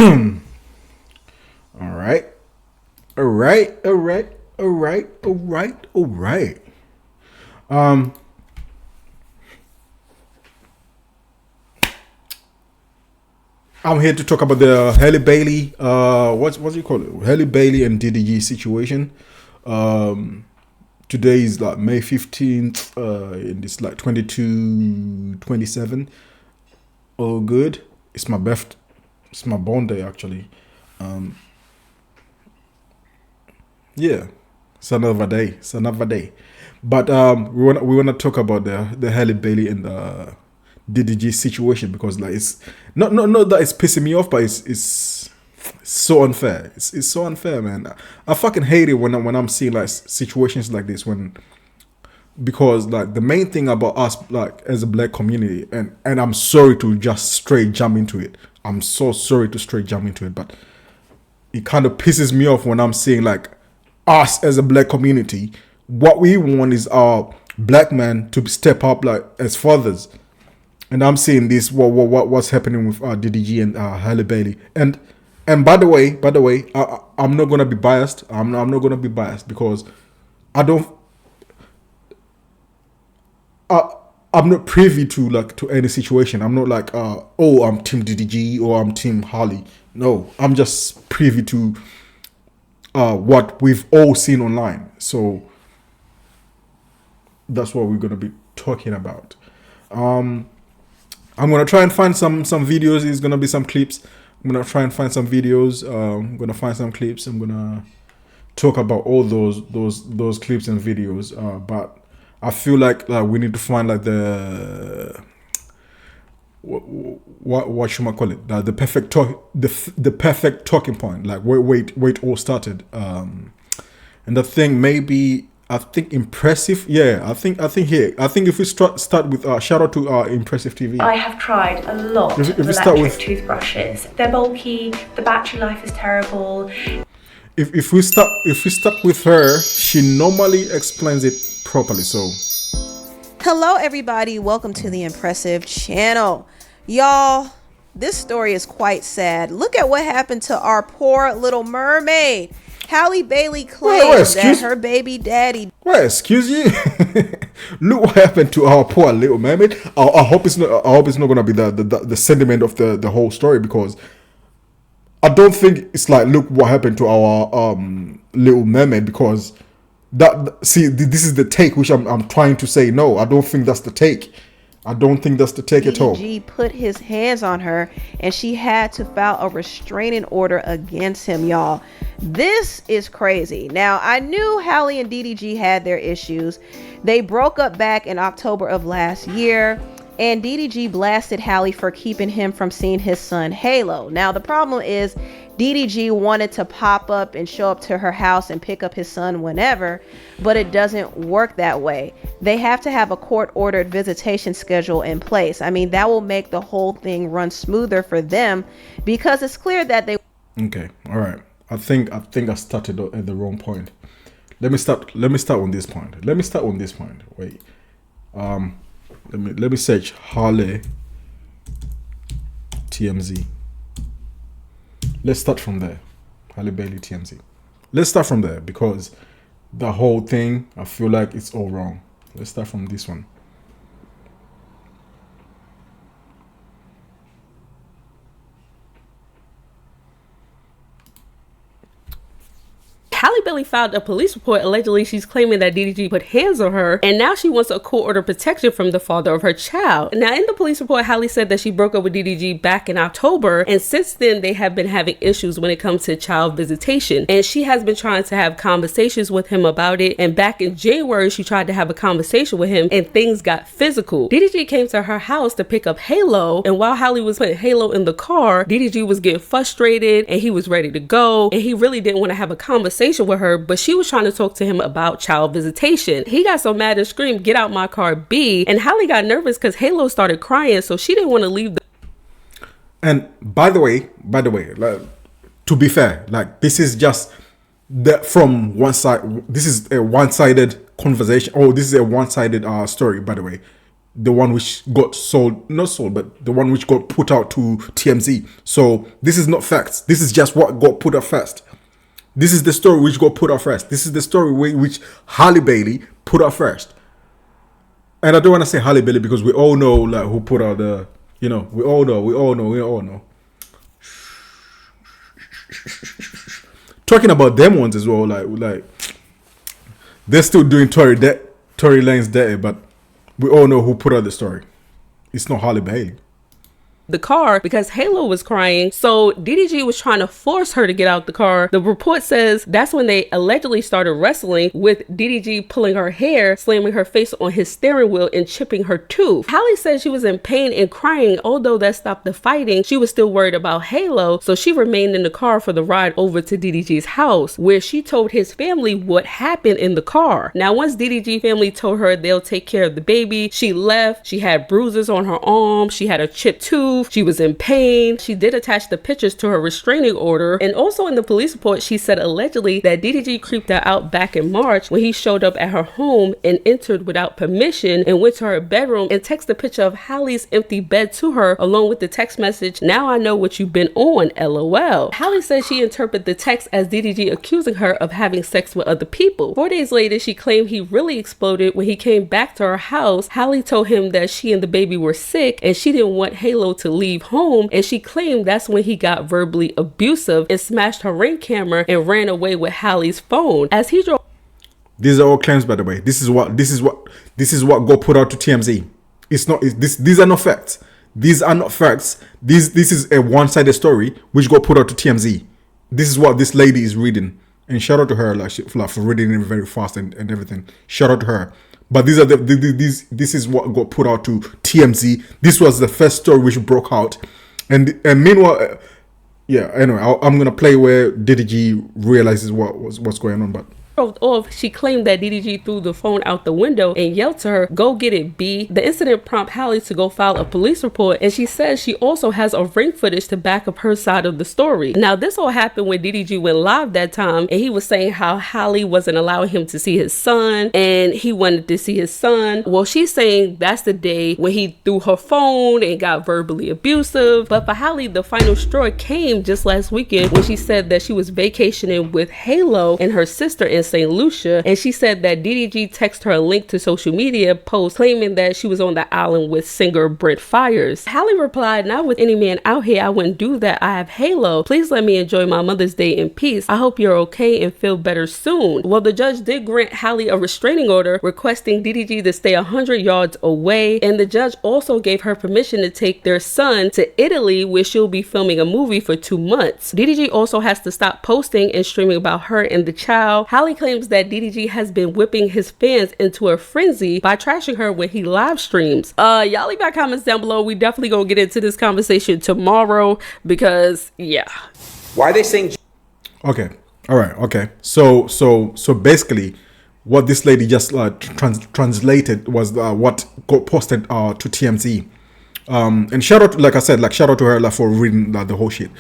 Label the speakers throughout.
Speaker 1: All right. All right. All right. All right. All right. All right. Um, I'm here to talk about the Halle Bailey. What's you call it? Halle Bailey and DDG situation. Um, Today is like May 15th. And it's like 22:27. Oh, good. It's my birth. It's my born day actually. Um, yeah. It's another day. It's another day. But we wanna talk about the Halle Bailey and the DDG situation because like it's not that it's pissing me off, but it's so unfair. It's so unfair, man. I fucking hate it when I'm seeing like situations like this because like the main thing about us like as a black community and I'm sorry to just straight jump into it. I'm so sorry to straight jump into it, but it kind of pisses me off when I'm seeing like us as a black community, what we want is our black men to step up like as fathers. And I'm seeing this what's happening with DDG and Halle Bailey. And by the way, I'm not gonna be biased. I'm not gonna be biased because I don't. I, I'm not privy to any situation. I'm not like oh, I'm team DDG or I'm team Harley. No, I'm just privy to what we've all seen online. So that's what we're gonna be talking about. Um, I'm gonna try and find some videos. There's gonna be some clips. I'm gonna try and find some videos. I'm gonna find some clips. I'm gonna talk about all those clips and videos. But I feel like we need to find like the what should I call it? The perfect talk the perfect talking point. Like where it all started. And the thing maybe I think impressive. Yeah, I think if we start with shout out to Impressive TV.
Speaker 2: I have tried a lot
Speaker 1: If
Speaker 2: of
Speaker 1: we start
Speaker 2: electric
Speaker 1: with
Speaker 2: toothbrushes. They're bulky, the battery life is terrible.
Speaker 1: if we start with her, she normally explains it properly. So
Speaker 3: Hello, everybody. Welcome to the Impressive channel. Y'all, this story is quite sad. Look at what happened to our poor little mermaid. Halle Bailey claims that her baby daddy.
Speaker 1: well, excuse you. Look what happened to our poor little mermaid. I hope it's not. I hope it's not gonna be the sentiment of the whole story because I don't think it's like look what happened to our little mermaid because this is the take which I'm trying to say no. I don't think that's the take. I don't think that's the take at all.
Speaker 3: DDG put his hands on her and she had to file a restraining order against him, y'all. This is crazy. Now, I knew Halle and DDG had their issues. They broke up back in October of last year, and DDG blasted Halle for keeping him from seeing his son Halo. Now, the problem is DDG wanted to pop up and show up to her house and pick up his son whenever, but it doesn't work that way. They have to have a court-ordered visitation schedule in place. I mean, that will make the whole thing run smoother for them because it's clear that they...
Speaker 1: Okay, all right. I think I started at the wrong point. Let me start on this point. Wait. Let me search Halle TMZ. Let's start from there. Halle Bailey TMZ. Let's start from there because the whole thing, I feel like it's all wrong. Let's start from this one.
Speaker 4: Halle Bailey filed a police report allegedly she's claiming that DDG put hands on her, and now she wants a court order protection from the father of her child. Now, in the police report, Halle said that she broke up with DDG back in October, and since then they have been having issues when it comes to child visitation, and she has been trying to have conversations with him about it. And back in January, she tried to have a conversation with him, and things got physical. DDG came to her house to pick up Halo, and while Halle was putting Halo in the car, DDG was getting frustrated, and he was ready to go, and he really didn't want to have a conversation with her, but she was trying to talk to him about child visitation. He got so mad and screamed, "Get out my car, B!" And Halle got nervous because Halo started crying, so she didn't want to leave.
Speaker 1: And by the way, like, to be fair, like this is just from one side. This is a one-sided conversation. Oh, this is a one-sided story. By the way, the one which got sold, not sold, but the one which got put out to TMZ. So this is not facts. This is just what got put out first. This is the story which got put out first. This is the story which Halle Bailey put out first. And I don't want to say Halle Bailey because we all know like who put out the, you know, we all know. Talking about them ones as well, like they're still doing Tory Lanez dirty, but we all know who put out the story. It's not Halle Bailey.
Speaker 4: The car because Halo was crying, so DDG was trying to force her to get out the car. The report says that's when they allegedly started wrestling, with DDG pulling her hair, slamming her face on his steering wheel, and chipping her tooth. Halle said she was in pain and crying. Although that stopped the fighting, she was still worried about Halo, so she remained in the car for the ride over to DDG's house, where she told his family what happened in the car. Now, once DDG family told her they'll take care of the baby, she left. She had bruises on her arm, she had a chipped tooth, she was in pain. She did attach the pictures to her restraining order. And also in the police report, she said allegedly that DDG creeped her out back in March when he showed up at her home and entered without permission and went to her bedroom and texted a picture of Halle's empty bed to her, along with the text message, "Now I know what you've been on, LOL." Halle said she interpreted the text as DDG accusing her of having sex with other people. 4 days later, she claimed he really exploded when he came back to her house. Halle told him that she and the baby were sick and she didn't want Halo to leave home, and she claimed that's when he got verbally abusive and smashed her Ring camera and ran away with Halle's phone. As he drove,
Speaker 1: These are all claims, by the way. This is what got put out to TMZ. It's not. These are not facts. These are not facts. This is a one-sided story which got put out to TMZ. This is what this lady is reading, and shout out to her for reading it very fast and everything. Shout out to her. But these are this is what got put out to TMZ. This was the first story which broke out, and meanwhile, yeah. Anyway, I'm gonna play where DDG realizes what's going on, but.
Speaker 4: Off, she claimed that DDG threw the phone out the window and yelled to her, "Go get it, B." The incident prompted Halle to go file a police report, and she says she also has a Ring footage to back up her side of the story. Now, this all happened when DDG went live that time, and he was saying how Halle wasn't allowing him to see his son, and he wanted to see his son. Well, she's saying that's the day when he threw her phone and got verbally abusive. But for Halle, the final straw came just last weekend when she said that she was vacationing with Halo and her sister in St. Lucia, and she said that DDG texted her a link to social media post claiming that she was on the island with singer Brent Fires. Halle replied, "Not with any man out here, I wouldn't do that. I have Halo. Please let me enjoy my Mother's Day in peace. I hope you're okay and feel better soon." Well, the judge did grant Halle a restraining order requesting DDG to stay 100 yards away, and the judge also gave her permission to take their son to Italy, where she'll be filming a movie for 2 months. DDG also has to stop posting and streaming about her and the child. Halle claims that DDG has been whipping his fans into a frenzy by trashing her when he live streams. Y'all leave your comments down below. We definitely gonna get into this conversation tomorrow because yeah.
Speaker 5: Why are they saying?
Speaker 1: Okay. All right. Okay. So basically, what this lady just translated was what got posted to TMZ. And shout out, like I said, shout out to her for reading the whole shit.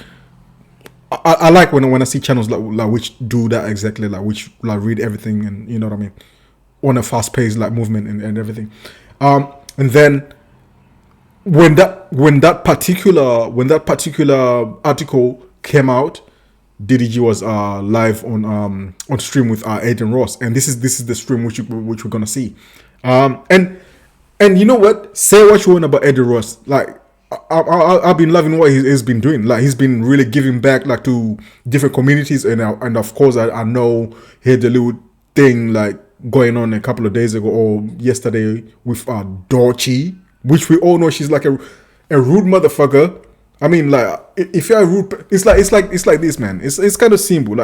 Speaker 1: I like when I see channels like which do that exactly, which read everything, and you know what I mean, on a fast paced movement and everything. And then when that particular article came out, DDG was live on stream with Aiden Ross, and this is the stream which we're gonna see. And you know what? Say what you want about Aiden Ross, I've been loving what he's been doing. He's been really giving back to different communities, and of course I know he had a little thing going on a couple of days ago or yesterday with Dorchi, which we all know she's a rude motherfucker. I mean, if you're a rude, it's like this, man. It's kind of simple.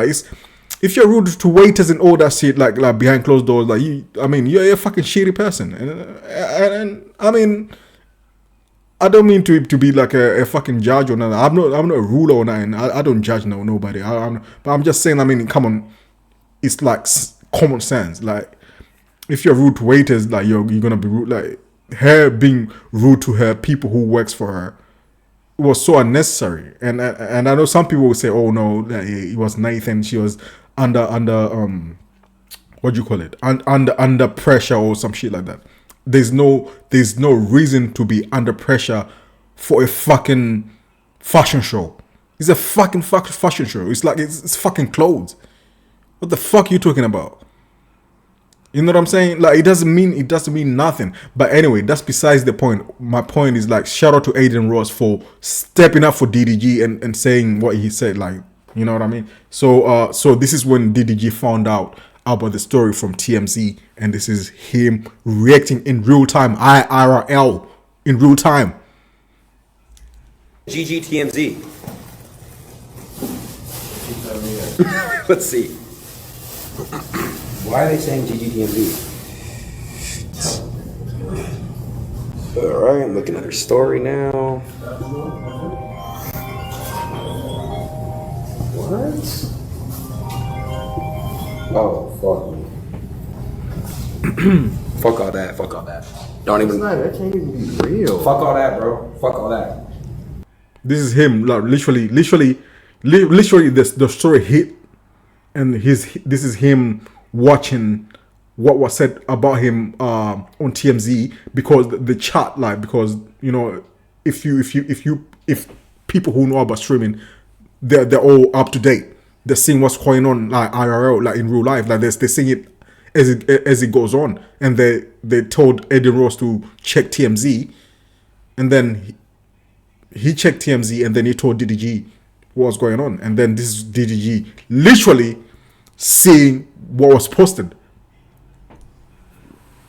Speaker 1: If you're rude to waiters and all that shit, behind closed doors, you're a fucking shitty person, and I mean. I don't mean to be a fucking judge or nothing. I'm not a ruler or nothing. I don't judge nobody. But I'm just saying. I mean, come on, it's common sense. If you're rude to waiters, you're gonna be rude. Her being rude to her people who works for her was so unnecessary. And I know some people will say, oh no, that it was Nathan. She was under what do you call it? Under pressure or some shit like that. there's no reason to be under pressure for a fucking fashion show. It's a fucking fashion show. It's like it's fucking clothes. What the fuck are you talking about? You know what I'm saying? Like it doesn't mean nothing. But anyway, that's besides the point. My point is like shout out to Aiden Ross for stepping up for DDG and saying what he said. Like, you know what I mean? So this is when DDG found out about the story from TMZ, and this is him reacting in real time, IRL, in real time.
Speaker 5: GGTMZ. Let's see. Why are they saying GGTMZ? Alright, I'm looking at her story now. What? Oh, fuck me. Fuck all that. Don't even.
Speaker 6: That can't even be real.
Speaker 5: Fuck all that, bro. Fuck all that.
Speaker 1: This is him, like literally the story hit, and this is him watching what was said about him on TMZ, because the chat, like, because you know, if people who know about streaming, they're all up to date. They're seeing what's going on, like IRL, like in real life, like they're seeing it as it goes on, and they told Aiden Ross to check TMZ, and then he checked TMZ, and then he told DDG what was going on, and then this is DDG literally seeing what was posted.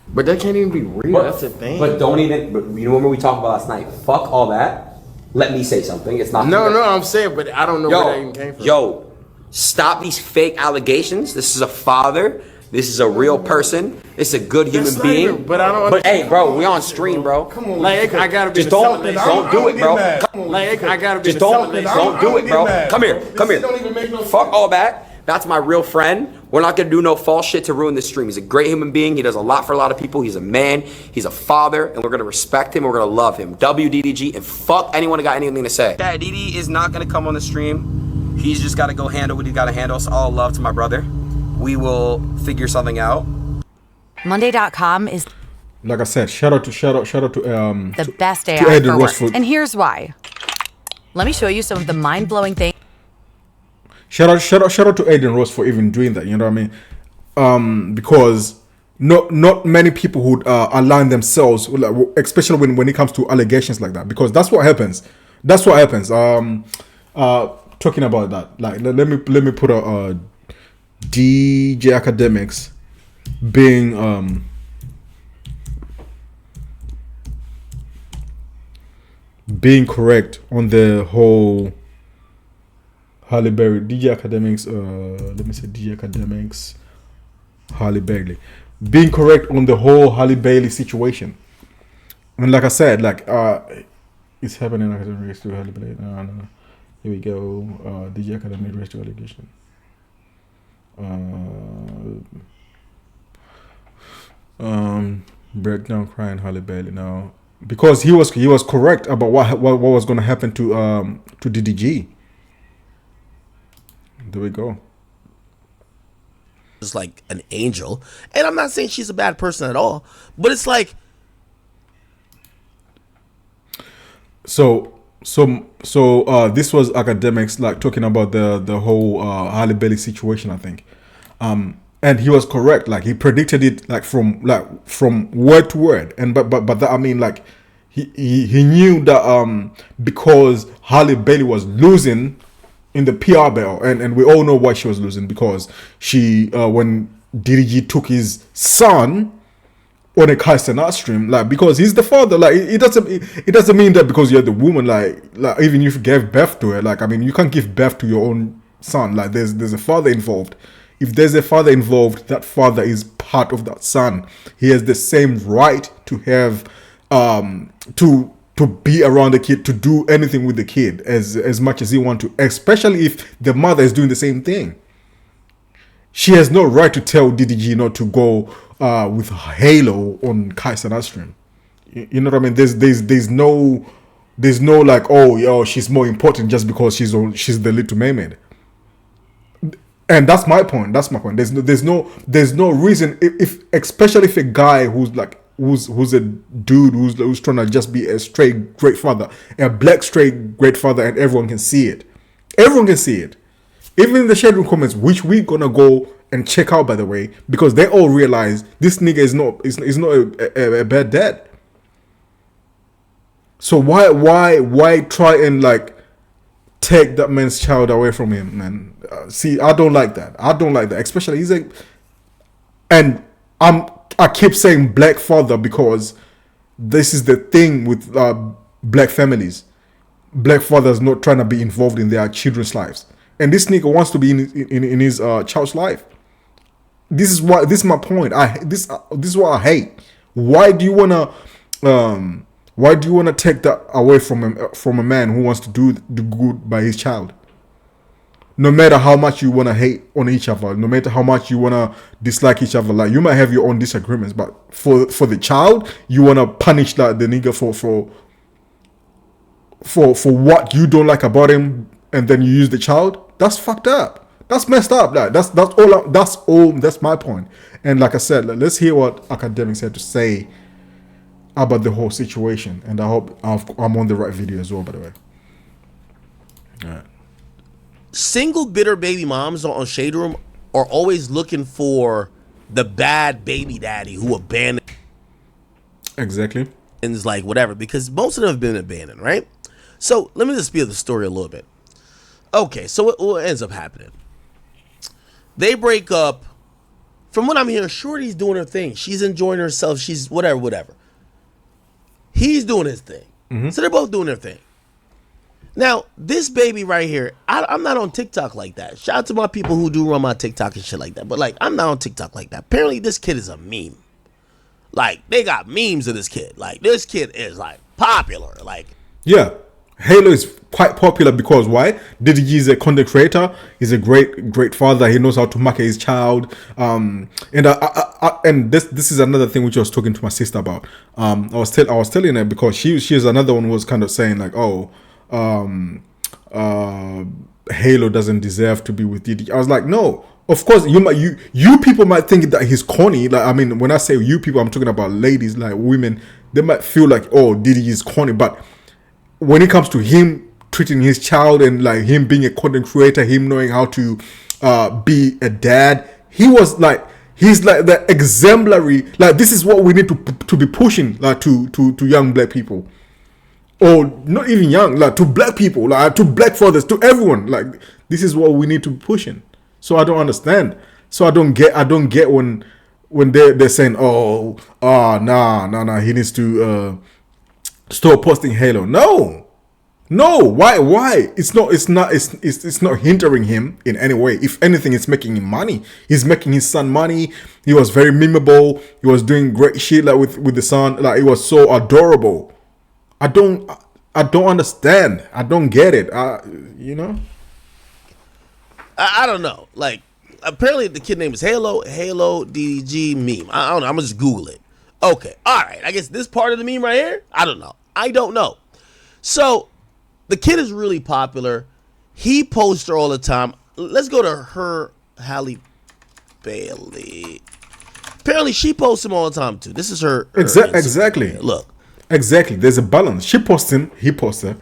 Speaker 6: But that can't even be real. That's the thing.
Speaker 5: But don't even. But you remember we talked about last night? Fuck all that. Let me say something. It's not.
Speaker 6: No, I'm saying, but I don't know where that even came from.
Speaker 5: Yo, stop these fake allegations. This is a father. This is a real person. It's a good human being.
Speaker 6: Even, but I don't.
Speaker 5: But hey, bro, we on stream, bro.
Speaker 6: Come on, like I gotta be.
Speaker 5: Just don't do it, bro.
Speaker 6: Like I gotta be.
Speaker 5: Just don't do it, bro. Come here.
Speaker 6: Don't even make no
Speaker 5: Fuck all that. That's my real friend. We're not gonna do no false shit to ruin this stream. He's a great human being. He does a lot for a lot of people. He's a man. He's a father, and we're gonna respect him. We're gonna love him. WDDG, and fuck anyone who got anything to say. Yeah, DD is not gonna come on the stream. He's just gotta go handle what he gotta handle. So all love to my brother. We will figure something out.
Speaker 7: Monday.com is,
Speaker 1: Like I said, shout out to
Speaker 7: the best
Speaker 1: to
Speaker 7: AI
Speaker 1: Aiden
Speaker 7: for
Speaker 1: Ross
Speaker 7: work. And here's why. Let me show you some of the mind-blowing things.
Speaker 1: Shout out to Aiden Ross for even doing that. You know what I mean? Because not many people would align themselves, especially when it comes to allegations like that. Because that's what happens. Talking about that, like let me put a DJ Academics being correct on the whole Halle Berry, DJ Academics, let me say DJ Academics, Halle Bailey, being correct on the whole Halle Bailey situation. And like I said, like it's happening race to Halle Bailey. No. Here we go. DJ Academics race to allegation. Breakdown crying Halle Bailey now, because he was correct about what was going to happen to DDG. There we go.
Speaker 8: Is like an angel, and I'm not saying she's a bad person at all, but it's like
Speaker 1: so this was Academics, like talking about the whole Halle Bailey situation, I think, and he was correct. Like he predicted it, like from word to word, and but that, I mean, like he knew that because Halle Bailey was losing in the PR battle, and we all know why she was losing, because she when DDG took his son on a Kaiser stream, like, because he's the father, like it doesn't mean that because you're the woman, like even if you gave birth to her, like, I mean, you can't give birth to your own son, like there's a father involved. If there's a father involved, that father is part of that son. He has the same right to have to be around the kid, to do anything with the kid as much as he want to, especially if the mother is doing the same thing. She has no right to tell DDG not to go with Halo on Kaiser stream. You know what I mean? There's no like, oh yo, she's more important just because she's the Little Mermaid. And that's my point. There's no reason, if especially if a guy who's like who's a dude who's trying to just be a straight great father, a black straight great father, and everyone can see it. Everyone can see it. Even in the shade room comments, which we're gonna go and check out, by the way, because they all realize this nigga is not a bad dad. So why try and like take that man's child away from him, man? See, I don't like that. Especially and I keep saying black father because this is the thing with black families. Black fathers not trying to be involved in their children's lives, and this nigga wants to be in his child's life. This is my point. This is what I hate. Why do you wanna take that away from a man who wants to do good by his child? No matter how much you wanna hate on each other, no matter how much you wanna dislike each other, like you might have your own disagreements, but for the child, you wanna punish like the nigga for what you don't like about him, and then you use the child. That's fucked up. That's messed up. Like that's my point. And like I said, let's hear what academics had to say about the whole situation. And I hope I'm on the right video as well, by the way. All right.
Speaker 8: Single bitter baby moms on Shade Room are always looking for the bad baby daddy who abandons.
Speaker 1: Exactly.
Speaker 8: And like whatever, because most of them have been abandoned, right? So let me just spiel the story a little bit. Okay, so what ends up happening? They break up. From what I'm hearing, Shorty's doing her thing. She's enjoying herself. She's whatever. He's doing his thing. Mm-hmm. So they're both doing their thing. Now, this baby right here, I'm not on TikTok like that. Shout out to my people who do run my TikTok and shit like that. But like, I'm not on TikTok like that. Apparently, this kid is a meme. Like, they got memes of this kid. Like, this kid is like popular. Like,
Speaker 1: yeah. Halo is quite popular because why? DDG is a content creator. He's a great father. He knows how to market his child. And this is another thing which I was talking to my sister about. I was telling her because she's another one who was kind of saying like, Halo doesn't deserve to be with DDG. I was like, no. Of course, you people might think that he's corny. Like, I mean, when I say you people, I'm talking about ladies, like women. They might feel like, oh, DDG is corny, but when it comes to him treating his child and like him being a content creator, him knowing how to be a dad, he's like the exemplary. Like, this is what we need to be pushing like to young black people, or not even young, like to black people, like to black fathers, to everyone. Like, this is what we need to be pushing. So I don't understand. So I don't get when they're saying, nah, he needs to stop posting Halo. No, why? It's not hindering him in any way. If anything, it's making him money. He's making his son money. He was very memeable. He was doing great shit like with the son. Like, it was so adorable. I don't understand. I don't get it.
Speaker 8: I don't know. Like, apparently the kid name is Halo DDG meme. I don't know. I'm gonna just Google it. Okay, all right. I guess this part of the meme right here. I don't know. So the kid is really popular. He posts her all the time. Let's go to Halle Bailey. Apparently she posts him all the time too. This is her
Speaker 1: exactly.
Speaker 8: Look.
Speaker 1: Exactly. There's a balance. She posts him. He posts her.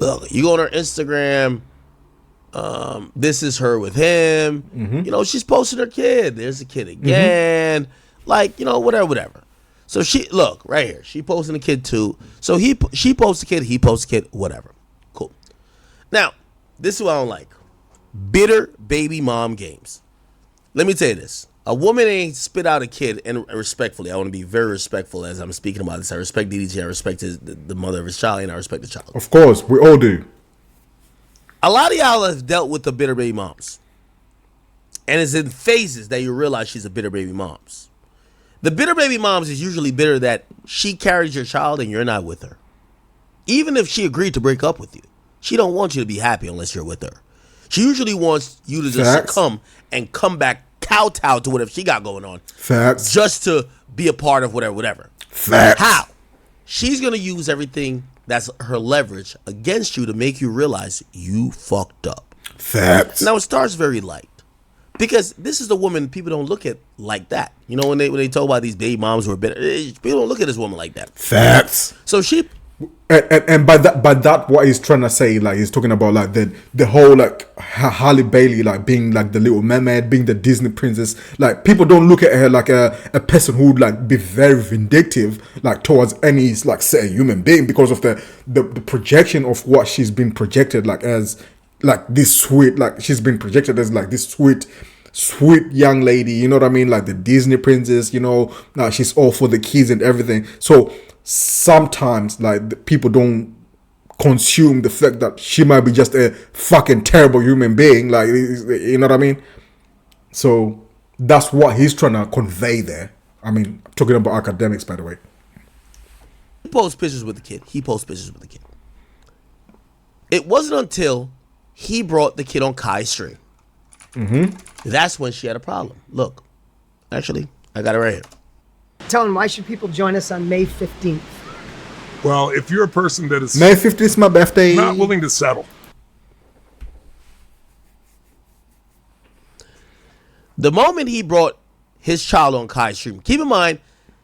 Speaker 8: Look, you go on her Instagram. This is her with him. Mm-hmm. You know, she's posting her kid. There's the kid again. Mm-hmm. Like, you know, whatever. So look right here. She posting the kid too. So she posts the kid. He posts the kid. Whatever. Cool. Now, this is what I don't like. Bitter baby mom games. Let me tell you this. A woman ain't spit out a kid, and respectfully, I want to be very respectful as I'm speaking about this. I respect DDG. I respect the mother of his child, and I respect the child.
Speaker 1: Of course, we all do.
Speaker 8: A lot of y'all have dealt with the bitter baby moms. And it's in phases that you realize she's a bitter baby moms. The bitter baby moms is usually bitter that she carries your child and you're not with her. Even if she agreed to break up with you, she don't want you to be happy unless you're with her. She usually wants you to just succumb and come back kowtow to whatever she got going on.
Speaker 1: Facts.
Speaker 8: Just to be a part of whatever.
Speaker 1: Facts.
Speaker 8: How? She's going to use everything that's her leverage against you to make you realize you fucked up.
Speaker 1: Facts.
Speaker 8: Now, it starts very light. Because this is the woman people don't look at like that. You know, when they talk about these baby moms who are better, people don't look at this woman like that.
Speaker 1: Facts.
Speaker 8: So she,
Speaker 1: and by that, what he's trying to say, like he's talking about like the whole like Halle Bailey, like being like the Little Mermaid, being the Disney princess. Like people don't look at her like a person who would like be very vindictive like towards any like certain human being because of the projection of what she's been projected like as like this sweet, like she's been projected as like this sweet young lady, you know what I mean, like the Disney princess, you know, she's all for the kids and everything. So sometimes like the people don't consume the fact that she might be just a fucking terrible human being, like, you know what I mean. So that's what he's trying to convey there. I mean, talking about academics, by the way.
Speaker 8: he posts pictures with the kid. It wasn't until he brought the kid on Kai's stream. That's when she had a problem. Look, actually, I got it right here.
Speaker 9: Tell him, why should people join us on May 15th?
Speaker 10: Well, if you're a person that is
Speaker 1: May 15th is my birthday.
Speaker 10: not willing to settle.
Speaker 8: The moment he brought his child on Kai's stream, keep in mind,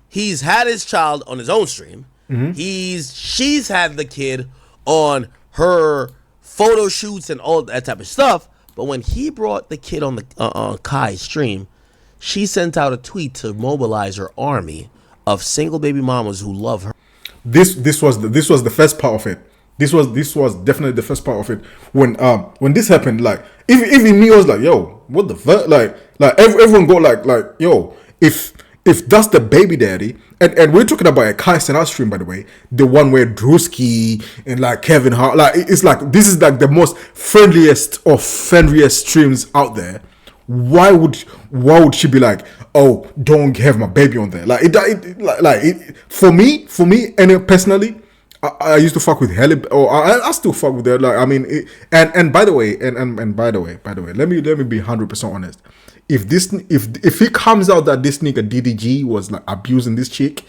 Speaker 8: he's had his child on his own stream. She's had the kid on her photo shoots and all that type of stuff. But when he brought the kid on the on Kai's stream, she sent out a tweet to mobilize her army of single baby mamas who love her.
Speaker 1: This was the first part of it. This was definitely the first part of it. When this happened, like even me was like, yo, what the fuck? Like everyone go like yo, if that's the baby daddy, and we're talking about a Kai Cenat stream, by the way, the one where Drewski and like Kevin Hart, like it's like this is like the most friendliest streams out there. Why would she be like, oh, don't have my baby on there? For me, and personally, I used to fuck with Halle, or I still fuck with her. Like, I mean, and by the way, by the way, let me be 100% honest. If it comes out that this nigga DDG was like abusing this chick,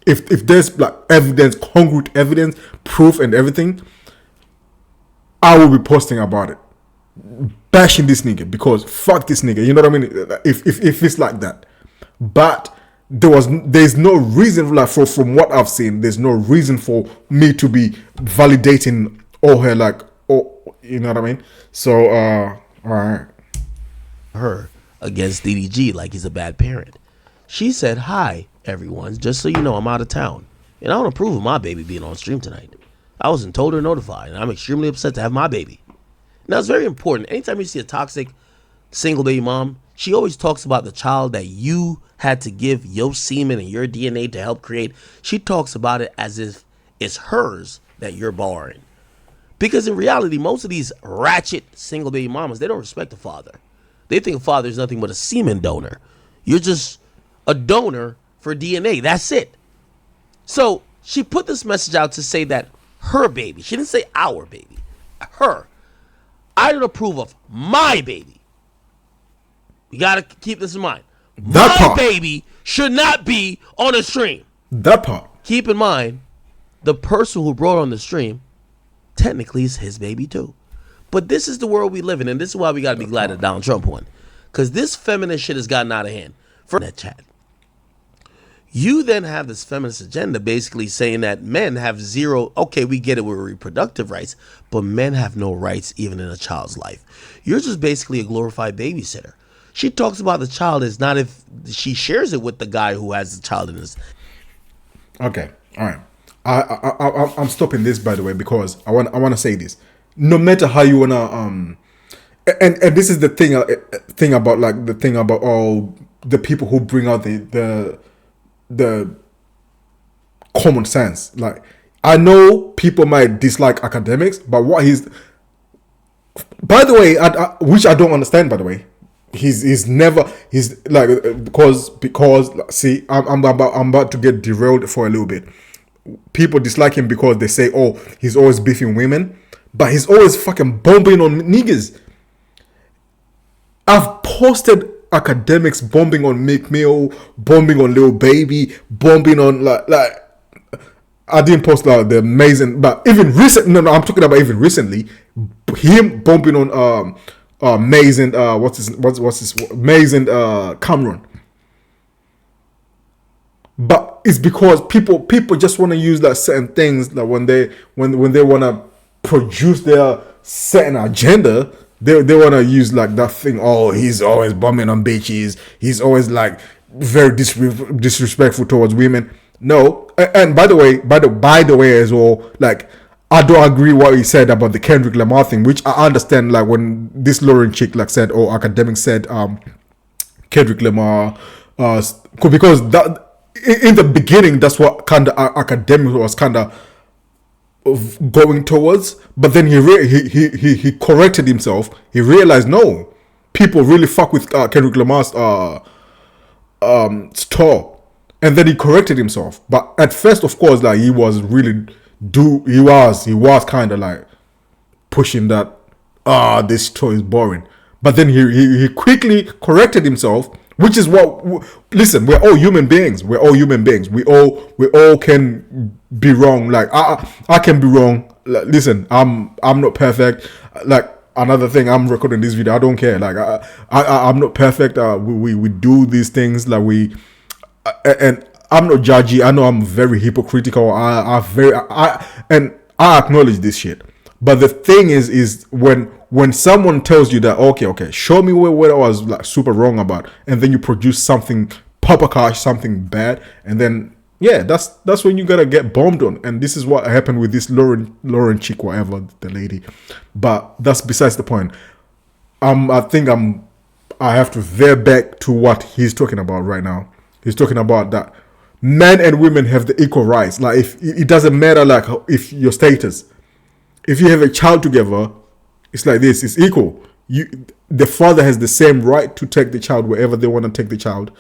Speaker 1: if there's like evidence, concrete evidence, proof, and everything, I will be posting about it, bashing this nigga because fuck this nigga. You know what I mean? If it's like that, but there's no reason, like from what I've seen, there's no reason for me to be validating all her, like, oh, you know what I mean? So all right,
Speaker 8: her against DDG like he's a bad parent. She said, hi everyone, just so you know, I'm out of town and I don't approve of my baby being on stream tonight. I wasn't told or notified and I'm extremely upset to have my baby. Now it's very important, anytime you see a toxic single baby mom, she always talks about the child that you had to give your semen and your DNA to help create. She talks about it as if it's hers that you're borrowing, because in reality most of these ratchet single baby mamas, they don't respect the father. They think a father is nothing but a semen donor. You're just a donor for DNA. That's it. So she put this message out to say that her baby, she didn't say our baby, her, I don't approve of my baby. You got to keep this in mind.
Speaker 1: That
Speaker 8: my
Speaker 1: part.
Speaker 8: baby should not be on a stream.
Speaker 1: That part.
Speaker 8: Keep in mind, the person who brought on the stream technically is his baby too. But this is the world we live in, and this is why we got to be glad that Donald Trump won. Because this feminist shit has gotten out of hand. For that chat. You then have this feminist agenda basically saying that men have zero, okay, we get it with reproductive rights, but men have no rights even in a child's life. You're just basically a glorified babysitter. She talks about the child as not if she shares it with the guy who has the child in his.
Speaker 1: Okay, all right. I'm stopping this, by the way, because I want to say this. No matter how you wanna and this is the thing about like the thing about all the people who bring out the common sense. Like, I know people might dislike academics, but what he's, by the way, which I don't understand, by the way, he's never like, because see, I'm about to get derailed for a little bit. People dislike him because they say, oh, he's always beefing women, but he's always fucking bombing on niggas. I've posted academics bombing on Meek Mill, bombing on Lil Baby, bombing on like I didn't post like the amazing, but even recent. No, I'm talking about even recently, him bombing on Maze and what's his Maze and Cameron. But it's because people just want to use like certain things that when they want to produce their certain agenda, they want to use like that thing. Oh, he's always bumming on bitches. He's always like very disrespectful towards women. No, and by the way as well, like I don't agree what he said about the Kendrick Lamar thing, which I understand. Like when this Lauren chick like said, or academic said, Kendrick Lamar, because that in the beginning that's what kind of academic was kind of going towards, but then he corrected himself. He realized no, people really fuck with Kendrick Lamar's store. And then he corrected himself. But at first, of course, like he was kind of like pushing that this story is boring. But then he quickly corrected himself, which is what. Listen, we're all human beings. We all can be wrong. Like I can be wrong. Like, listen, I'm not perfect. Like another thing, I'm recording this video. I don't care. Like I'm not perfect. We do these things like we. And I'm not judgy. I know I'm very hypocritical. I acknowledge this shit. But the thing is when someone tells you that okay, show me what I was like super wrong about, and then you produce something proper cash, something bad, and then that's when you gotta get bombed on. And this is what happened with this Lauren chick, whatever the lady. But that's besides the point. I have to veer back to what he's talking about right now. He's talking about that men and women have the equal rights. Like if it doesn't matter like if your status, if you have a child together, it's like this. It's equal. The father has the same right to take the child wherever they want to take the child.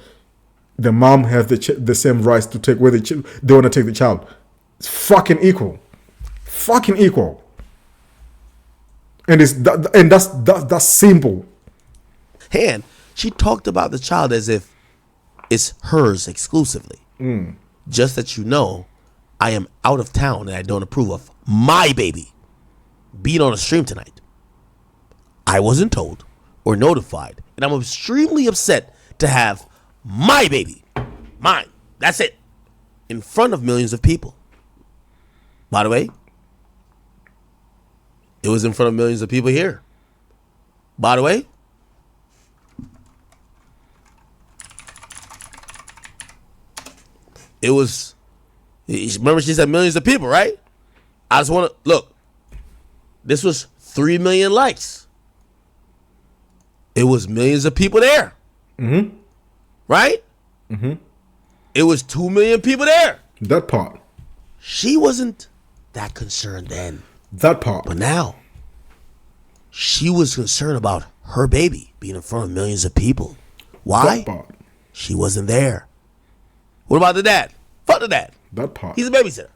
Speaker 1: The mom has the same rights to take where they want to take the child. It's fucking equal. Fucking equal. And that's simple.
Speaker 8: And she talked about the child as if it's hers exclusively. Just that you know, I am out of town and I don't approve of my baby being on a stream tonight. I wasn't told or notified, and I'm extremely upset to have my baby, mine, that's it, in front of millions of people. By the way, it was in front of millions of people here. By the way, it was, remember she said millions of people, right? I just want to, look, this was 3 million likes. It was millions of people there.
Speaker 1: Mm-hmm.
Speaker 8: Right?
Speaker 1: Mm-hmm.
Speaker 8: It was 2 million people there.
Speaker 1: That part.
Speaker 8: She wasn't that concerned then.
Speaker 1: That part.
Speaker 8: But now, she was concerned about her baby being in front of millions of people. Why?
Speaker 1: That part.
Speaker 8: She wasn't there. What about the dad? Fuck the dad.
Speaker 1: That part.
Speaker 8: He's a babysitter.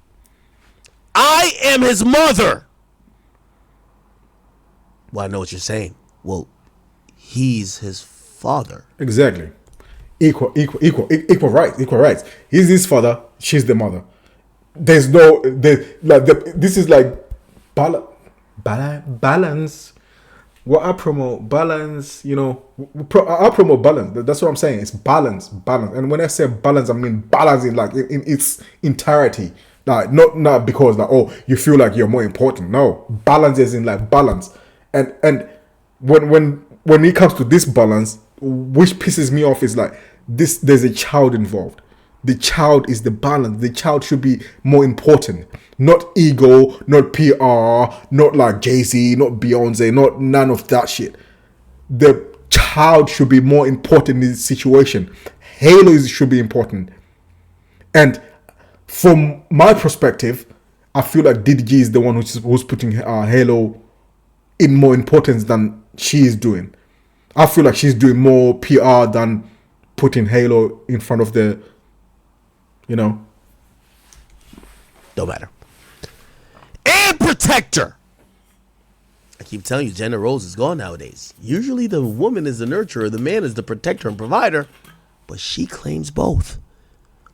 Speaker 8: I am his mother. Well, I know what you're saying. Well, he's his father.
Speaker 1: Exactly. Equal rights. He's his father. She's the mother. This is like balance. What I promote balance. You know, I promote balance. That's what I'm saying. It's balance. And when I say balance, I mean balance in like in its entirety. Like not because like you feel like you're more important. No, balance is in like balance. And when it comes to this balance, which pisses me off is like this. There's a child involved. The child is the balance. The child should be more important. Not ego, not PR, not like Jay-Z, not Beyonce, not none of that shit. The child should be more important in this situation. Halo should be important. And from my perspective, I feel like DDG is the one who's putting Halo in more importance than she is doing. I feel like she's doing more PR than putting Halo in front of the, don't
Speaker 8: matter. And protector. I keep telling you, gender roles is gone nowadays. Usually the woman is the nurturer, the man is the protector and provider, but she claims both.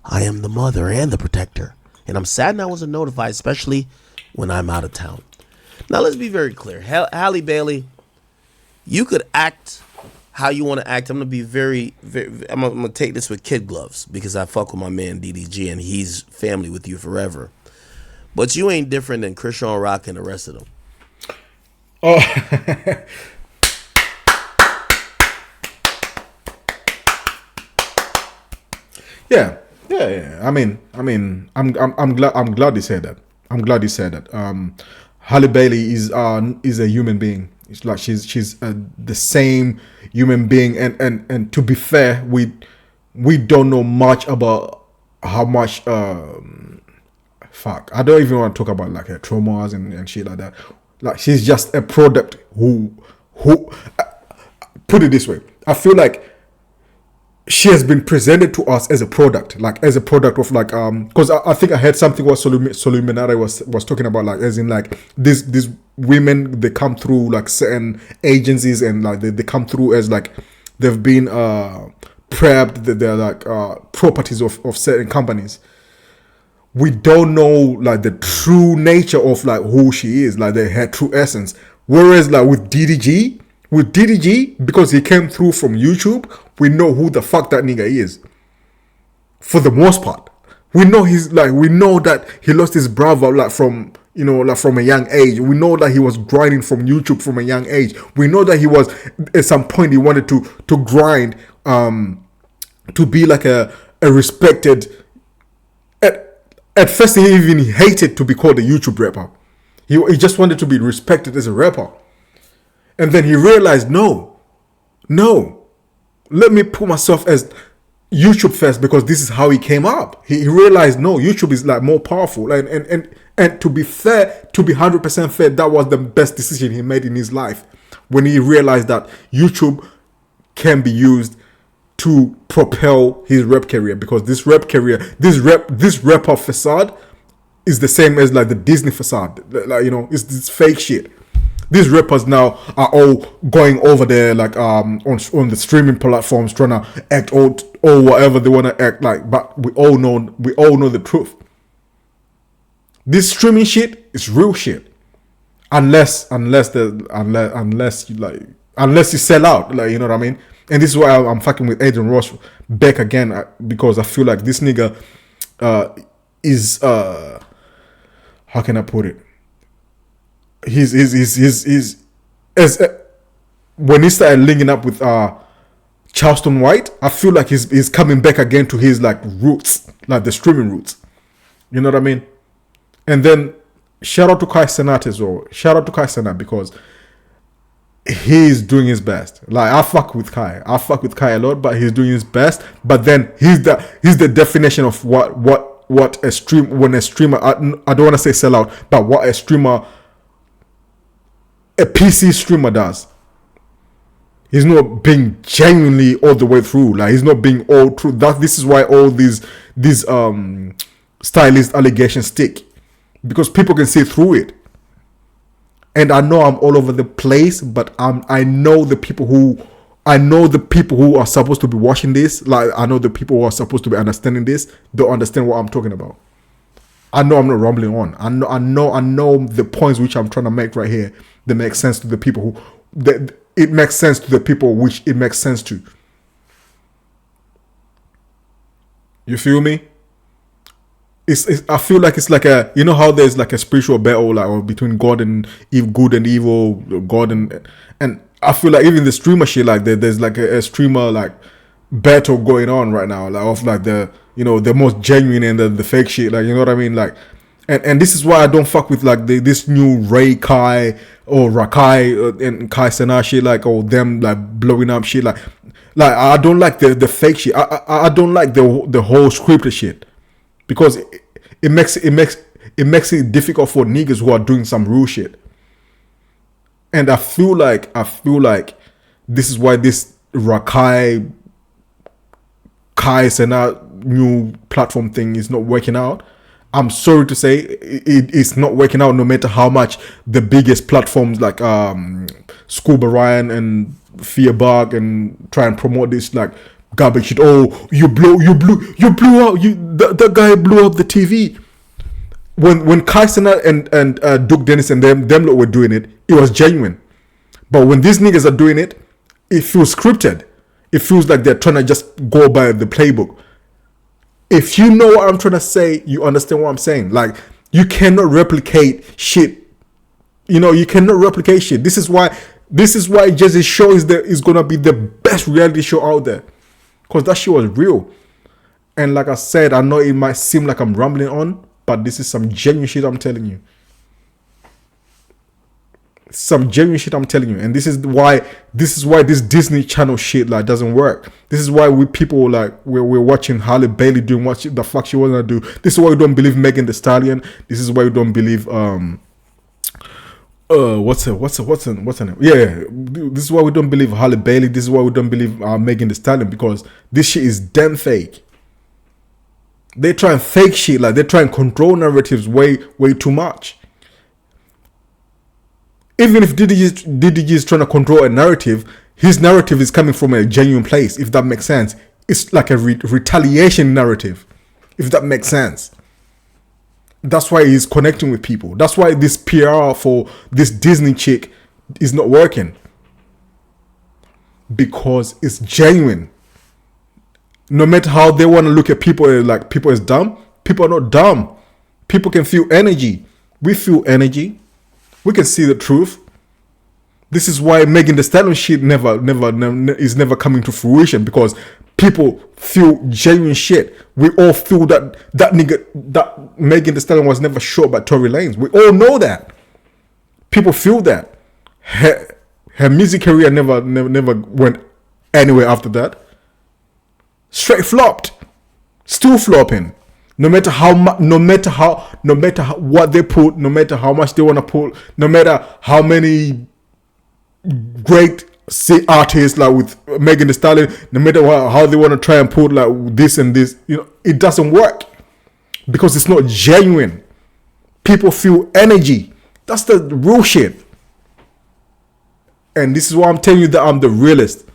Speaker 8: I am the mother and the protector, and I'm sad I wasn't notified, especially when I'm out of town. Now let's be very clear. Halle Bailey You could act how you want to act. I'm gonna be very, very. I'm gonna take this with kid gloves because I fuck with my man DDG and he's family with you forever. But you ain't different than Christian Rock and the rest of them.
Speaker 1: Oh, yeah. I mean, I'm glad you said that. I'm glad you said that. Halle Bailey is a human being. It's like she's the same human being, and to be fair, we don't know much about how much fuck. I don't even want to talk about like her traumas and shit like that. Like she's just a product who put it this way. I feel like she has been presented to us as a product, like as a product of like because I think I heard something what Soluminare was talking about, like as in like these women, they come through like certain agencies and like they come through as like they've been prepped, they're like properties of certain companies. We don't know like the true nature of like who she is, like her true essence. Whereas like with DDG, because he came through from YouTube, we know who the fuck that nigga is. For the most part, we know we know that he lost his brother like from from a young age. We know that he was grinding from YouTube from a young age. We know that he was at some point he wanted to grind to be like a respected. At first, he even hated to be called a YouTube rapper. He just wanted to be respected as a rapper. And then he realized, no, let me put myself as YouTube first because this is how he came up. He realized, no, YouTube is like more powerful. And to be fair, to be 100% fair, that was the best decision he made in his life when he realized that YouTube can be used to propel his rap career, because this rapper facade is the same as like the Disney facade. Like, it's this fake shit. These rappers now are all going over there like on the streaming platforms trying to act or whatever they want to act like, but we all know the truth. This streaming shit is real shit. Unless you sell out, like, you know what I mean? And this is why I'm fucking with Adrian Ross back again, because I feel like this nigga is how can I put it? He's when he started linking up with Charleston White, I feel like he's coming back again to his like roots, like the streaming roots. You know what I mean? And then shout out to Kai Cenat as well. Shout out to Kai Cenat because he's doing his best. Like I fuck with Kai a lot, but he's doing his best. But then he's the definition of what a streamer. I don't want to say sell out, but what a streamer, a PC streamer does. He's not being genuinely all the way through. Like he's not being all through. This is why all these stylist allegations stick, because people can see through it. And I know I'm all over the place, but I know the people who are supposed to be watching this. Like I know the people who are supposed to be understanding this don't understand what I'm talking about. I know I'm not rambling on. I know the points which I'm trying to make right here. They make sense to the people it makes sense to the people which it makes sense to. You feel me? I feel like it's like a, you know how there's like a spiritual battle like or between God and good and evil, God and I feel like even the streamer shit, like there's like a streamer like battle going on right now, like of like the the most genuine and the fake shit, like you know what I mean, like and this is why I don't fuck with like this new Ray Kai or Rakai and Kai Cenat shit, like or them like blowing up shit, like I don't like the fake shit. I don't like the whole scripted shit. Because it makes it difficult for niggas who are doing some real shit. And I feel like this is why this Rakai Kai Cenat new platform thing is not working out. I'm sorry to say it's not working out, no matter how much the biggest platforms like Scuba Ryan and Fearbug and try and promote this like garbage shit. Oh, you blew out. The guy blew up the TV. When Kai Cenat and Duke Dennis and them lot were doing it, it was genuine. But when these niggas are doing it, it feels scripted. It feels like they're trying to just go by the playbook. If you know what I'm trying to say, you understand what I'm saying. Like, you cannot replicate shit. You know, you cannot replicate shit. This is why Jezzy's show is gonna be the best reality show out there. Because that shit was real. And like I said, I know it might seem like I'm rambling on, but this is some genuine shit I'm telling you. Some genuine shit I'm telling you. And this is why this Disney Channel shit like doesn't work. This is why we're watching Halle Bailey doing what the fuck she wanna do. This is why we don't believe Megan Thee Stallion. This is why we don't believe what's her name? Yeah, this is why we don't believe Halle Bailey. This is why we don't believe Megan Thee Stallion, because this shit is damn fake. They try and fake shit, like they try and control narratives way too much. Even if DDG is trying to control a narrative, his narrative is coming from a genuine place, if that makes sense. It's like a retaliation narrative, if that makes sense. That's why he's connecting with people. That's why this PR for this Disney chick is not working. Because it's genuine. No matter how they want to look at people like people as dumb, people are not dumb. People can feel energy. We feel energy. We can see the truth. This is why Megan Thee Stallion shit is never coming to fruition, because people feel genuine shit. We all feel that Megan Thee Stallion was never shot by Tory Lanez. We all know that. People feel that. Her music career never went anywhere after that. Straight flopped. Still flopping. No matter what they put, no matter how much they want to put, no matter how many great artists like with Megan Thee Stallion, no matter how they want to try and put like this and this, you know, it doesn't work because it's not genuine. People feel energy. That's the real shit. And this is why I'm telling you that I'm the realist.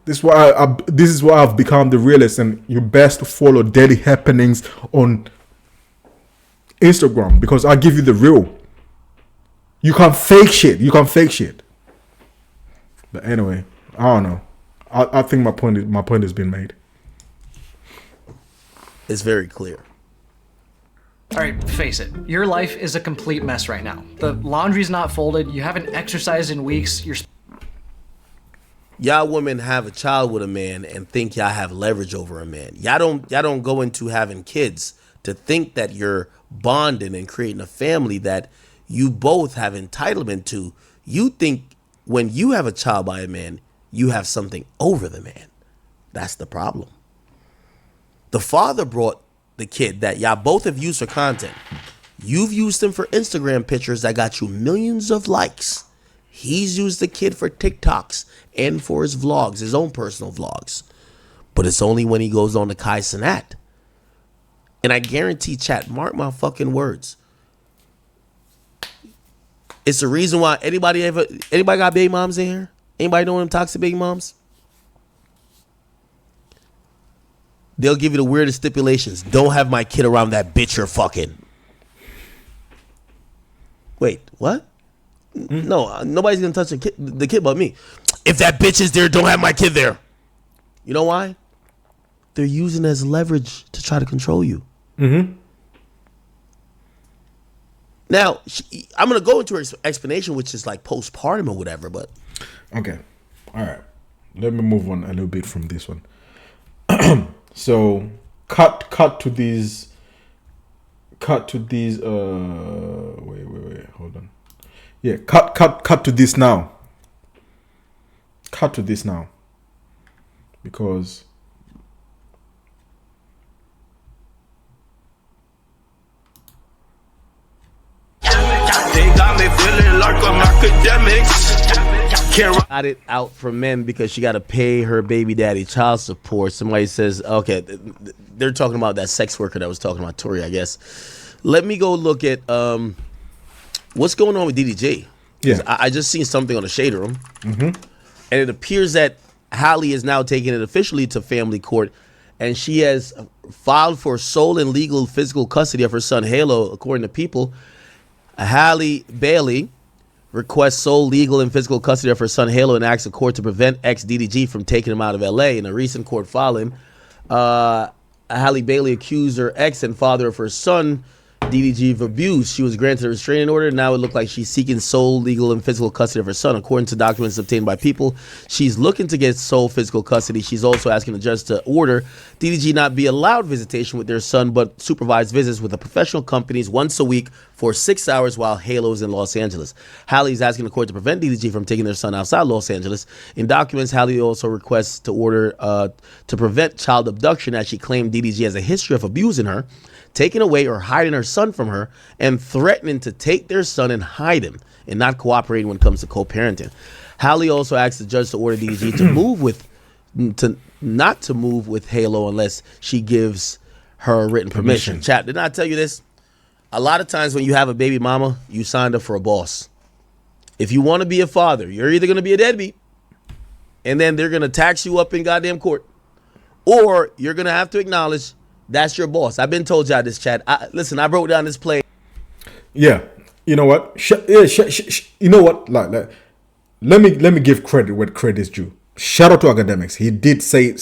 Speaker 1: This is why I've become the realist, and you best to follow daily happenings on Instagram, because I give you the real. You can't fake shit. But anyway, I don't know. I think my point has been made.
Speaker 8: It's very clear.
Speaker 11: All right, face it. Your life is a complete mess right now. The laundry's not folded. You haven't exercised in weeks.
Speaker 8: Y'all women have a child with a man and think y'all have leverage over a man. Y'all don't go into having kids to think that you're bonding and creating a family that you both have entitlement to. You think when you have a child by a man, you have something over the man. That's the problem. The father brought the kid that y'all both have used for content. You've used him for Instagram pictures that got you millions of likes. He's used the kid for TikToks and for his vlogs, his own personal vlogs. But it's only when he goes on to Kai Cenat. And I guarantee, chat, mark my fucking words. It's the reason why anybody got baby moms in here? Anybody know them toxic baby moms? They'll give you the weirdest stipulations. Don't have my kid around that bitch you're fucking. Wait, what? No, nobody's gonna touch the kid but me. If that bitch is there, don't have my kid there. You know why? They're using it as leverage to try to control you. Mm-hmm. Now, I'm gonna go into her explanation, which is like postpartum or whatever. But
Speaker 1: okay, all right. Let me move on a little bit from this one. So, cut to these. Wait, hold on. Yeah, cut to this now. Cut to this now. Because
Speaker 12: they got me feeling like I'm academics.
Speaker 8: Got it out from men because she got to pay her baby daddy child support. Somebody says, okay, they're talking about that sex worker that was talking about Tori, I guess. Let me go look at what's going on with DDG.
Speaker 1: Yeah,
Speaker 8: I just seen something on the Shade Room, and it appears that Halle is now taking it officially to family court, and she has filed for sole and legal physical custody of her son Halo, according to People. Halle Bailey requests sole legal and physical custody of her son Halo and asks the court to prevent ex-DDG from taking him out of LA. In a recent court filing, Halle Bailey accused her ex and father of her son DDG of abuse. She was granted a restraining order. Now it looked like she's seeking sole legal and physical custody of her son. According to documents obtained by People, she's looking to get sole physical custody. She's also asking the judge to order DDG not be allowed visitation with their son, but supervised visits with the professional companies once a week for 6 hours while Halo is in Los Angeles. Halle is asking the court to prevent DDG from taking their son outside Los Angeles. In documents, Halle also requests to order to prevent child abduction, as she claimed DDG has a history of abusing her, taking away or hiding her son from her, and threatening to take their son and hide him, and not cooperating when it comes to co-parenting. Halle also asked the judge to order DDG not to move with Halo unless she gives her written permission. Chat, didn't I tell you this? A lot of times when you have a baby mama, you signed up for a boss. If you want to be a father, you're either going to be a deadbeat, and then they're going to tax you up in goddamn court, or you're going to have to acknowledge that's your boss. I've been told y'all this, Chad. Listen, I broke down this play.
Speaker 1: Yeah, you know what? You know what? Like, let me give credit where credit is due. Shout out to Academics. He did say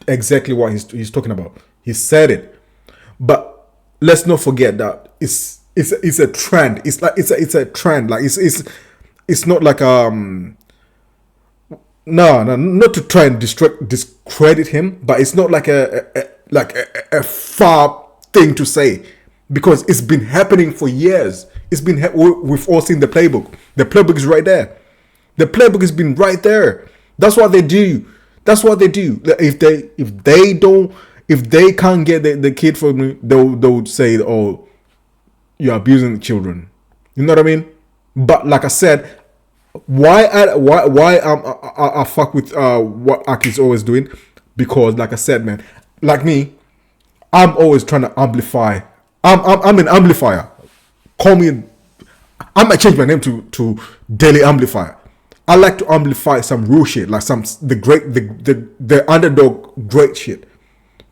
Speaker 1: exactly what he's talking about. He said it, but let's not forget that it's a trend. It's a trend. Like it's not like no, not to try and discredit him, but it's not like a far thing to say, because it's been happening for years. It's been we've all seen the playbook. The playbook is right there. The playbook has been right there. That's what they do. That's what they do. If they can't get the kid from me, they'll say, "Oh, you're abusing children." You know what I mean? But like I said, why I fuck with what Aki's always doing, because like I said, man, like me, I'm always trying to amplify. I'm an amplifier. Call me. I might change my name to Daily Amplifier. I like to amplify some real shit, like the underdog great shit,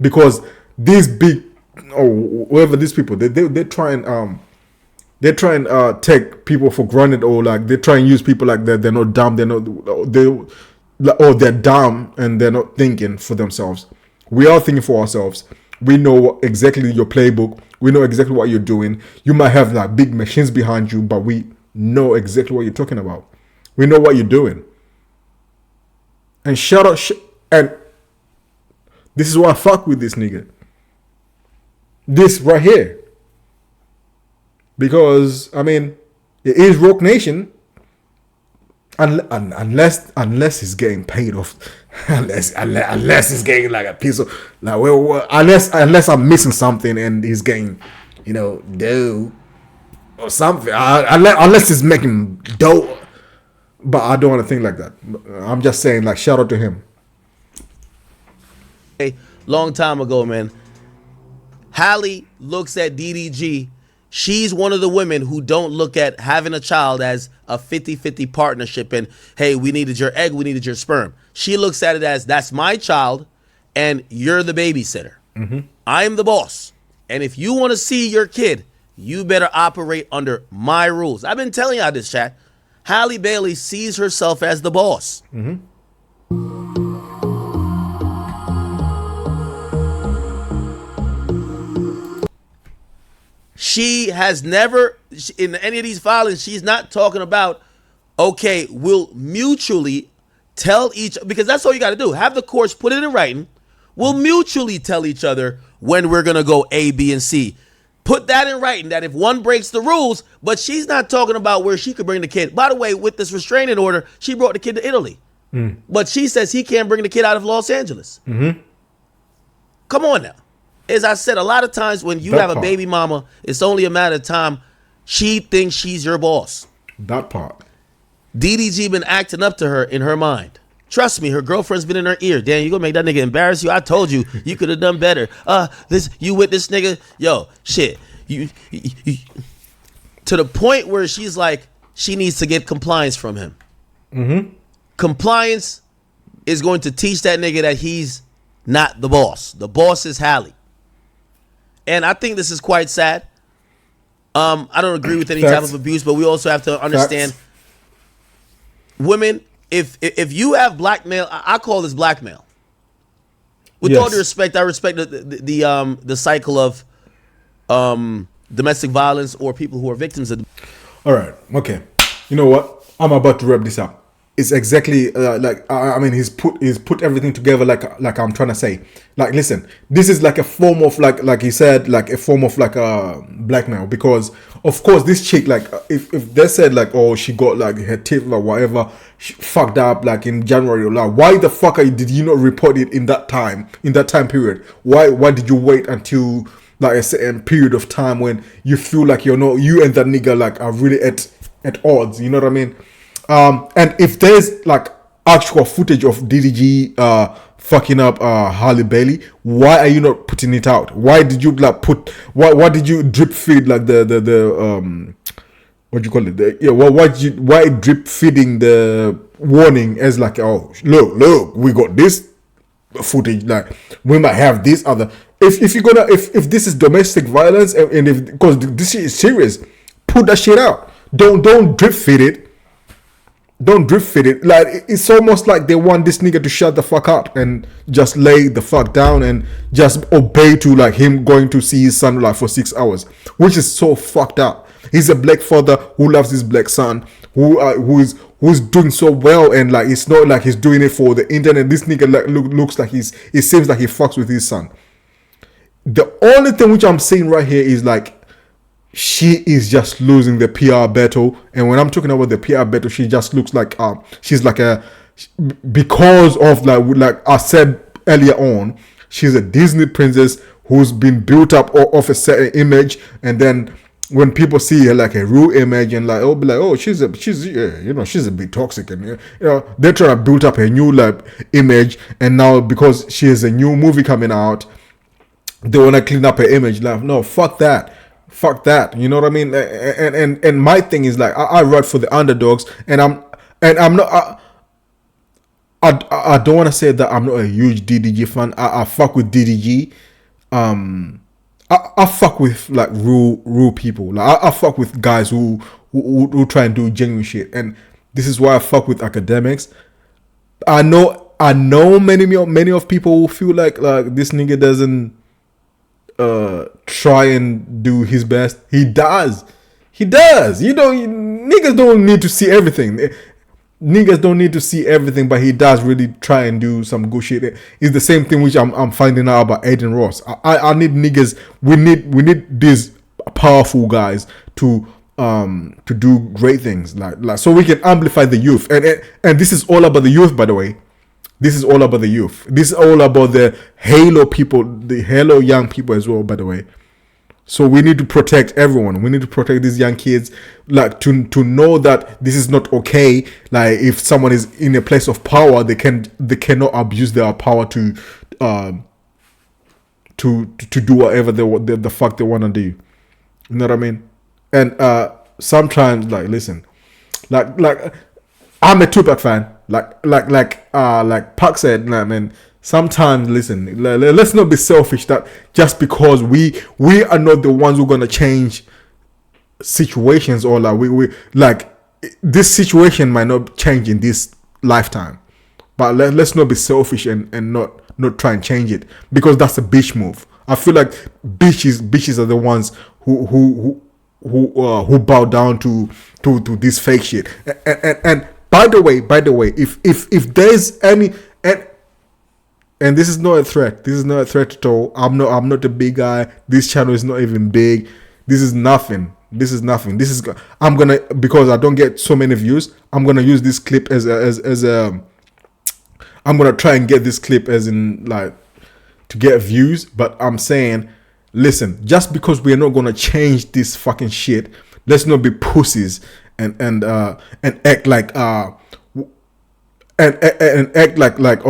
Speaker 1: because these big whoever these people they try and take people for granted, or like they try and use people like they're not dumb, they're dumb and they're not thinking for themselves. We are thinking for ourselves. We know exactly your playbook. We know exactly what you're doing. You might have like big machines behind you, but we know exactly what you're talking about. We know what you're doing. And shout out, and this is why I fuck with this nigga. This right here. Because, I mean, it is Rock Nation. Unless he's getting paid off. Unless he's getting like a piece of, like, unless I'm missing something and he's getting, dough or something. Unless he's making dough. But I don't want to think like that. I'm just saying, like, shout out to him.
Speaker 8: Long time ago, man. Halle looks at DDG. She's one of the women who don't look at having a child as a 50-50 partnership and, hey, we needed your egg, we needed your sperm. She looks at it as, that's my child and you're the babysitter. Mm-hmm. I'm the boss. And if you want to see your kid, you better operate under my rules. I've been telling y'all this, chat. Halle Bailey sees herself as the boss. Mm-hmm. She has never, in any of these filings, she's not talking about, okay, we'll mutually tell each, because that's all you got to do. Have the courts put it in writing. We'll mutually tell each other when we're going to go A, B, and C. Put that in writing, that if one breaks the rules, but she's not talking about where she could bring the kid. By the way, with this restraining order, she brought the kid to Italy. Mm. But she says he can't bring the kid out of Los Angeles. Mm-hmm. Come on now. As I said, a lot of times when you have a baby mama, it's only a matter of time. She thinks she's your boss.
Speaker 1: That part.
Speaker 8: DDG been acting up to her in her mind. Trust me, her girlfriend's been in her ear. Damn, you gonna make that nigga embarrass you? I told you, you could have done better. You with this nigga? Yo, shit. You to the point where she's like, she needs to get compliance from him. Mm-hmm. Compliance is going to teach that nigga that he's not the boss. The boss is Halle. And I think this is quite sad. I don't agree with any
Speaker 1: Facts.
Speaker 8: type of abuse, but we also have to understand women. If you have blackmail, I call this blackmail. With all due respect, I respect the cycle of domestic violence or people who are victims of.
Speaker 1: All right. Okay. You know what? I'm about to wrap this up. It's exactly like I mean he's put everything together like I'm trying to say. Like, listen, this is like a form of like he said, like a form of like blackmail, because of course this chick, like if they said like, oh, she got like her teeth or whatever, she fucked up like in January, like why the fuck did you not report it in that time period? Why did you wait until like a certain period of time when you feel like you and that nigga like are really at odds? You know what I mean? And if there's like actual footage of DDG fucking up Halle Bailey, why are you not putting it out? Why did you like why did you drip feed like the what do you call it? Why drip feeding the warning as like, oh, look, we got this footage, like we might have this other. If you're gonna if this is domestic violence and if, because this shit is serious, put that shit out. Don't drip feed it. Don't drip feed it. Like, it's almost like they want this nigga to shut the fuck up and just lay the fuck down and just obey to like him going to see his son like for 6 hours, which is so fucked up. He's a black father who loves his black son, who's doing so well, and like it's not like he's doing it for the internet. This nigga like looks like it seems like he fucks with his son. The only thing which I'm saying right here is like, she is just losing the PR battle. And when I'm talking about the PR battle, she just looks like she's like because of like I said earlier on, she's a Disney princess who's been built up of a certain image, and then when people see her like a real image and like, oh, be like, oh, she's a bit toxic, and they're trying to build up a new like image, and now because she has a new movie coming out, they want to clean up her image. Like, no, fuck that. You know what I mean? And my thing is like, I write for the underdogs, and I'm not. I don't want to say that I'm not a huge DDG fan. I fuck with DDG. I fuck with like real people. Like I fuck with guys who try and do genuine shit, and this is why I fuck with academics. I know many of people who feel like this nigga doesn't try and do his best. He does. Niggas don't need to see everything. Niggas don't need to see everything, but he does really try and do some good shit. It's the same thing which I'm finding out about Aiden Ross. I need niggas. We need these powerful guys to do great things, like so we can amplify the youth. And this is all about the youth, by the way. This is all about the youth. This is all about the Halo people, the Halo young people as well, by the way. So we need to protect everyone. We need to protect these young kids, like to know that this is not okay. Like if someone is in a place of power, they cannot abuse their power to do whatever the fuck they want to do. You know what I mean? And sometimes, like, listen, like I'm a Tupac fan. Like Pac said, I mean, sometimes, listen, let's not be selfish that just because we are not the ones who are gonna change situations, or like we like this situation might not change in this lifetime, but let's not be selfish and not try and change it, because that's a bitch move. I feel like bitches are the ones who bow down to this fake shit. And by the way, if there's any, and this is not a threat. This is not a threat at all. I'm not a big guy. This channel is not even big. This is nothing. I'm gonna, because I don't get so many views, I'm gonna use this clip as a I'm gonna try and get this clip as in like to get views. But I'm saying, listen, just because we're not gonna change this fucking shit, let's not be pussies and act like and act like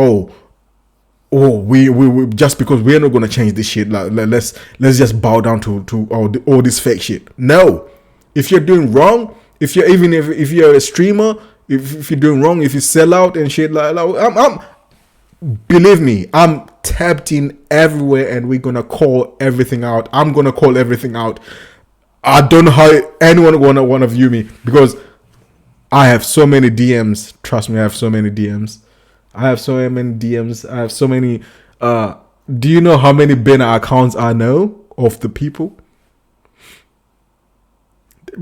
Speaker 1: we just because we're not gonna change this shit, like let's just bow down to all this fake shit. No, if you're doing wrong, if you're a streamer, if you're doing wrong, if you sell out and shit, like I'm believe me, I'm tapped in everywhere, and we're gonna call everything out. I'm gonna call everything out. I don't know how anyone wanna view me, because I have so many DMs. Trust me, I have so many DMs. I have so many. Do you know how many banner accounts I know of the people?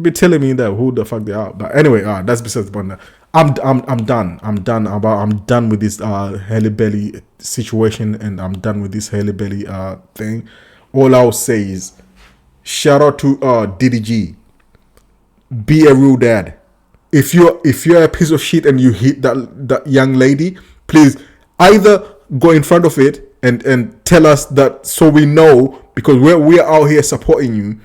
Speaker 1: Be telling me that who the fuck they are. But anyway, that's besides the point. I'm done. I'm done with this Halle Bailey situation, and I'm done with this Halle Bailey thing. All I'll say is, shout out to DDG. Be a real dad. If you're a piece of shit and you hit that young lady, please either go in front of it and tell us that, so we know, because we're out here supporting you.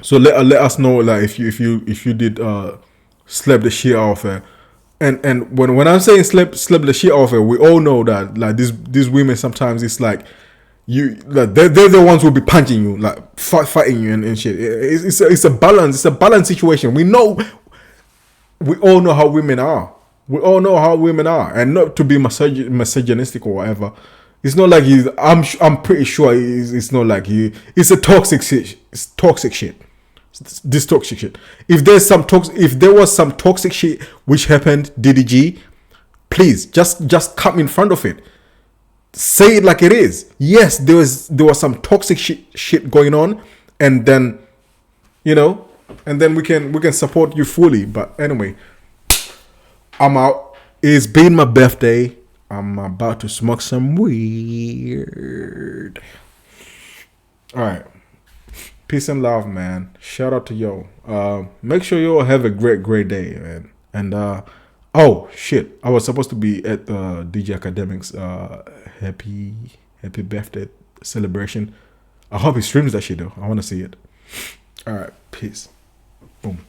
Speaker 1: So let us know, like, if you did slap the shit out of her. And when I'm saying slap the shit out of her, we all know that, like, these women sometimes, it's like, they're the ones who'll be punching you, like fighting you and shit. It's a balance situation. We all know how women are. And not to be misogynistic or whatever. It's not like I'm pretty sure it's not like it's a toxic shit. It's toxic shit. This toxic shit. If there was some toxic shit which happened, DDG, please just come in front of it. Say it like it is. Yes, there was some toxic shit going on, and then and then we can support you fully. But anyway, I'm out. It's been my birthday. I'm about to smoke some weed. All right. Peace and love, man. Shout out to yo. Make sure you all have a great day, man. And oh shit, I was supposed to be at DJ Academics happy birthday celebration. I hope he streams that shit though. I want to see it. All right, peace. Boom.